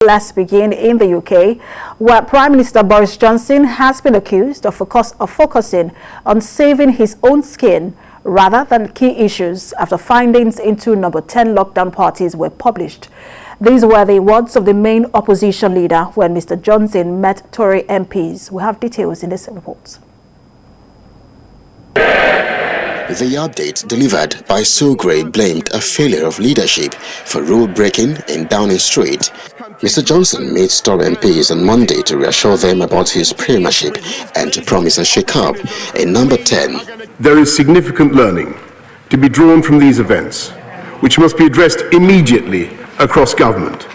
Let's begin in the UK, where Prime Minister Boris Johnson has been accused of focusing on saving his own skin rather than key issues after findings into number 10 lockdown parties were published. These were the words of the main opposition leader when Mr. Johnson met Tory MPs. We have details in this report. The update delivered by Sogray blamed a failure of leadership for rule-breaking in Downing Street. Mr. Johnson met Tory MPs on Monday to reassure them about his premiership and to promise a shake-up in number 10. There is significant learning to be drawn from these events, which must be addressed immediately across government.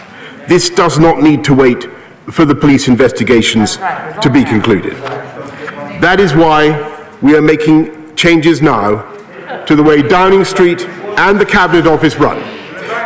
This does not need to wait for the police investigations to be concluded. That is why we are making changes now to the way Downing Street and the Cabinet Office run,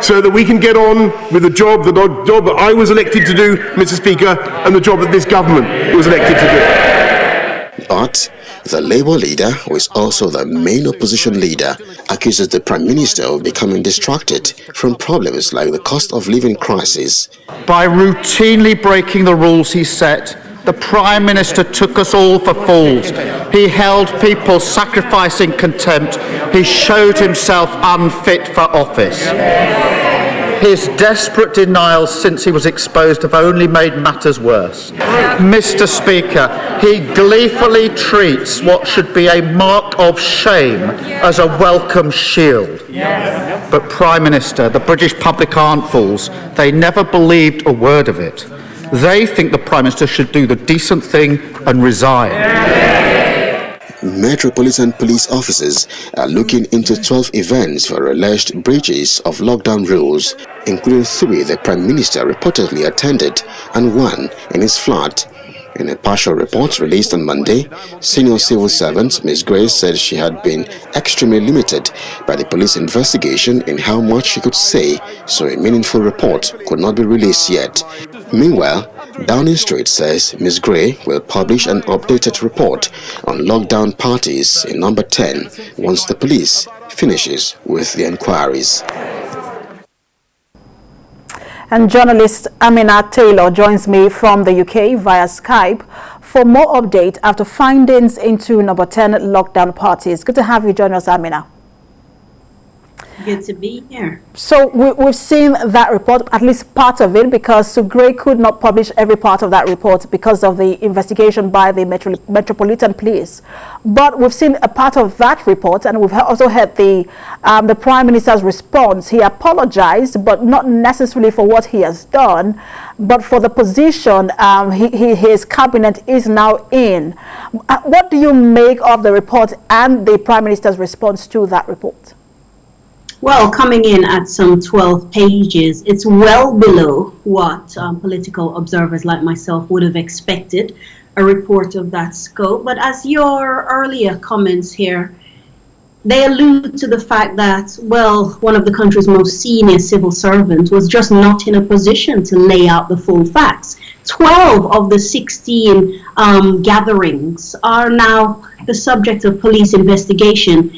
so that we can get on with the job that I was elected to do, Mr. Speaker, and the job that this government was elected to do. But the Labour leader, who is also the main opposition leader, accuses the Prime Minister of becoming distracted from problems like the cost of living crisis. By routinely breaking the rules he set, the Prime Minister took us all for fools. He held people sacrificing contempt. He showed himself unfit for office. His desperate denials since he was exposed have only made matters worse. Mr. Speaker, he gleefully treats what should be a mark of shame as a welcome shield. But Prime Minister, the British public aren't fools. They never believed a word of it. They think the Prime Minister should do the decent thing and resign. Metropolitan police officers are looking into 12 events for alleged breaches of lockdown rules, including 3 the Prime Minister reportedly attended and 1 in his flat. In a partial report released on Monday, senior civil servant Ms. Grace said she had been extremely limited by the police investigation in how much she could say, so a meaningful report could not be released yet. Meanwhile, Downing Street says Ms. Gray will publish an updated report on lockdown parties in number 10 once the police finishes with the inquiries. And journalist Amina Taylor joins me from the UK via Skype for more update after findings into number 10 lockdown parties. Good to have you join us, Amina. Good to be here. So we've seen that report, at least part of it, because Sugray could not publish every part of that report because of the investigation by the Metropolitan Police. But we've seen a part of that report, and we've also heard the Prime Minister's response. He apologized, but not necessarily for what he has done, but for the position his cabinet is now in. What do you make of the report and the Prime Minister's response to that report? Well, coming in at some 12 pages, it's well below what political observers like myself would have expected, a report of that scope. But as your earlier comments here, they allude to the fact that, well, one of the country's most senior civil servants was just not in a position to lay out the full facts. 12 of the 16 gatherings are now the subject of police investigation.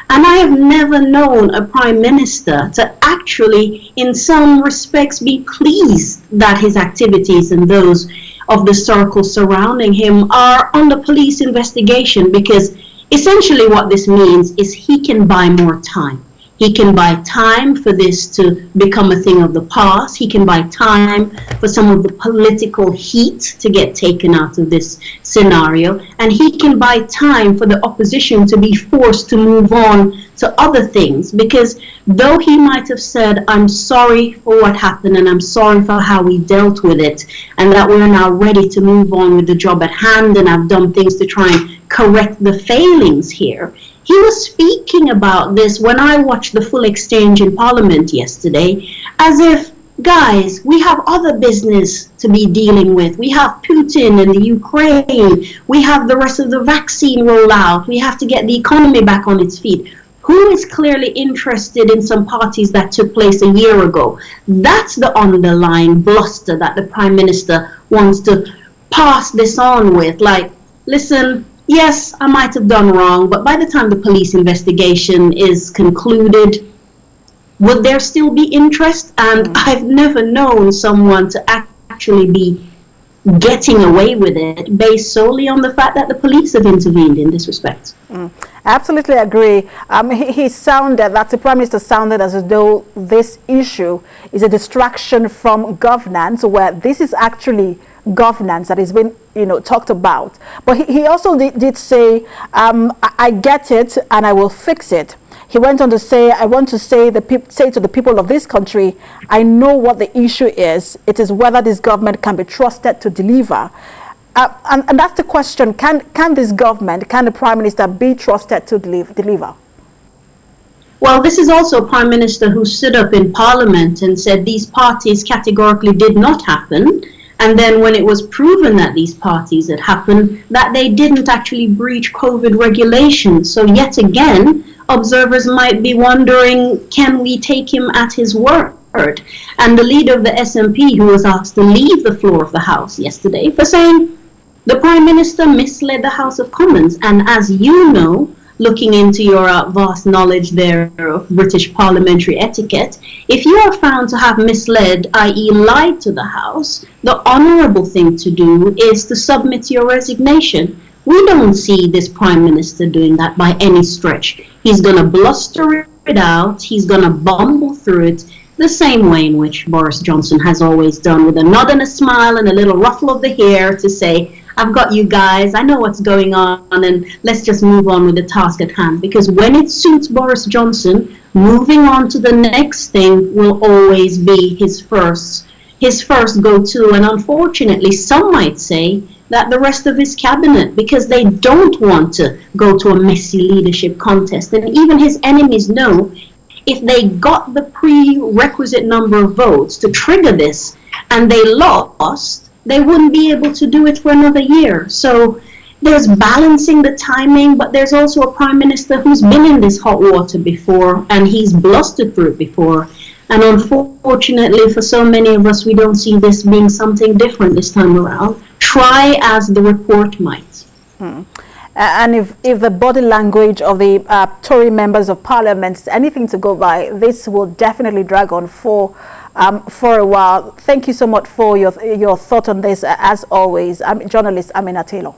And I have never known a Prime Minister to actually, in some respects, be pleased that his activities and those of the circle surrounding him are under police investigation, because essentially what this means is he can buy more time. He can buy time for this to become a thing of the past. He can buy time for some of the political heat to get taken out of this scenario. And he can buy time for the opposition to be forced to move on to other things. Because though he might have said, I'm sorry for what happened and I'm sorry for how we dealt with it, and that we're now ready to move on with the job at hand and I've done things to try and correct the failings here, he was speaking about this when I watched the full exchange in Parliament yesterday, as if, guys, we have other business to be dealing with. We have Putin and the Ukraine. We have the rest of the vaccine rollout. We have to get the economy back on its feet. Who is clearly interested in some parties that took place a year ago? That's the underlying bluster that the Prime Minister wants to pass this on with. Like, listen, yes, I might have done wrong, but by the time the police investigation is concluded, would there still be interest? And I've never known someone to actually be getting away with it based solely on the fact that the police have intervened in this respect. I absolutely agree. He sounded, that the Prime Minister sounded as though this issue is a distraction from governance, where this is actually governance that has been, talked about. But he also did say, I get it and I will fix it. He went on to say, I want to say to the people of this country, I know what the issue is. It is whether this government can be trusted to deliver. And that's the question. Can this government, can the Prime Minister be trusted to deliver? Well, this is also a Prime Minister who stood up in Parliament and said these parties categorically did not happen. And then when it was proven that these parties had happened, that they didn't actually breach COVID regulations. So yet again, observers might be wondering, can we take him at his word? And the leader of the SNP, who was asked to leave the floor of the House yesterday for saying the Prime Minister misled the House of Commons. And as you know, looking into your vast knowledge there of British parliamentary etiquette, if you are found to have misled, i.e. lied to the House, the honourable thing to do is to submit your resignation. We don't see this Prime Minister doing that by any stretch. He's going to bluster it out, he's going to bumble through it, the same way in which Boris Johnson has always done, with a nod and a smile and a little ruffle of the hair to say, I've got you guys, I know what's going on, and let's just move on with the task at hand. Because when it suits Boris Johnson, moving on to the next thing will always be his first go-to. And unfortunately, some might say that the rest of his cabinet, because they don't want to go to a messy leadership contest. And even his enemies know if they got the prerequisite number of votes to trigger this and they lost, they wouldn't be able to do it for another year. So there's balancing the timing, but there's also a Prime Minister who's been in this hot water before, and he's blustered through it before. And unfortunately, for so many of us, we don't see this being something different this time around. Try as the report might. And if the body language of the Tory members of Parliament is anything to go by, this will definitely drag on for a while. Thank you so much for your thought on this. As always, I'm journalist Amina Taylor.